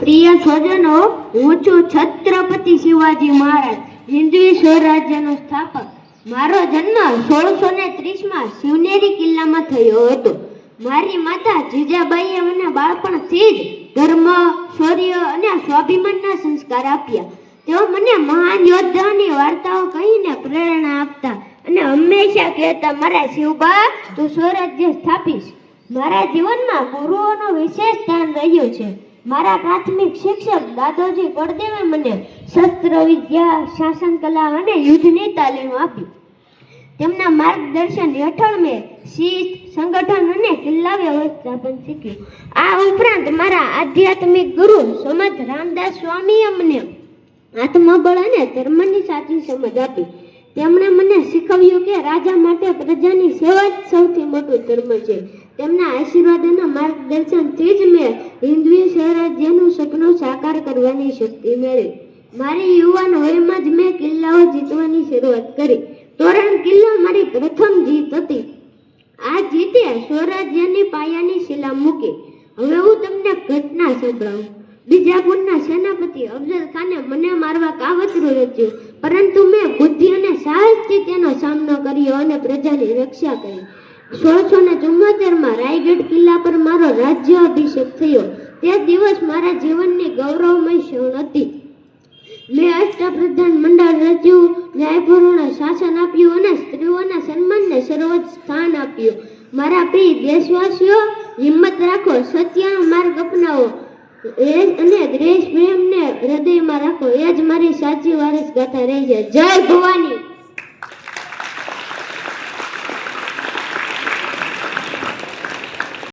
પ્રિય સ્વજનો, હું છું છત્રપતિ શિવાજી મહારાજ, હિન્દવી સ્વરાજ્યનો સ્થાપક. મારો જન્મ 1630માં શિવનેરી કિલ્લામાં થયો હતો. મારી માતા જીજાબાઈએ મને બાળપણથી જ ધર્મ, શૌર્ય અને સ્વાભિમાનના સંસ્કાર આપ્યા. તેઓ મને મહાન યોદ્ધાની વાર્તાઓ કહીને પ્રેરણા આપતા અને હંમેશા કહેતા, મારા શિવબા, તું સ્વરાજ્ય સ્થાપીશ. મારા જીવનમાં ગુરુઓનો વિશેષ સ્થાન રહ્યું છે. મારા પ્રાથમિક શિક્ષક દાદોજી પડદેવે મને શસ્ત્ર વિદ્યા, શાસન કલા અને યુદ્ધની તાલીમ આપી. તેમના માર્ગદર્શન હેઠળ મેં શિસ્ત, સંગઠન અને કિલ્લા વ્યવસ્થાપન શીખ્યું. આ ઉપરાંત મારા આધ્યાત્મિક ગુરુ સમર્થ રામદાસ સ્વામીએ મને આત્મબળ અને ધર્મની સાચી સમજ આપી. તેમણે મને શીખવ્યું કે રાજા માટે પ્રજાની સેવા જ સૌથી મોટું ધર્મ છે. તેમના આશીર્વાદ અને માર્ગદર્શનથી જ મેં હિન્દવી સ્વરાજ્યનું સપનું સાકાર કરવાની શક્તિ મેળવી. મારી યુવાન વયમાં જ મેં કિલ્લાઓ જીતવાની શરૂઆત કરી. તોરણ કિલ્લો મારી પ્રથમ જીત હતી. આ જીતે સ્વરાજ્યની પાયાની શિલા મૂકી. હવે હું તમને ઘટના સંભળાવું. બીજાપુરના સેનાપતિ અફઝલ ખાને મને મારવા કાવતરું રચ્યું, પરંતુ મેં બુદ્ધિ અને સાહસથી તેનો સામનો કર્યો અને પ્રજાની રક્ષા કરી. 1674માં રાયગઢ કિલ્લા પર મારો રાજ્ય અભિષેક થયો. તે દિવસ મારા જીવનની ગૌરવમય ક્ષણ હતી. મેં અષ્ટપ્રધાન મંડળ રચ્યું, ન્યાયપૂર્ણ શાસન આપ્યું અને સ્ત્રીઓના સન્માનને સર્વોચ્ચ સ્થાન આપ્યું. મારા પ્રિય દેશવાસીઓ, હિંમત રાખો, સત્યનો માર્ગ અપનાવો અને દેશ પ્રેમને હૃદયમાં રાખો. એ જ મારી સાચી વારસગાથા રહી છે. જય ભવાની.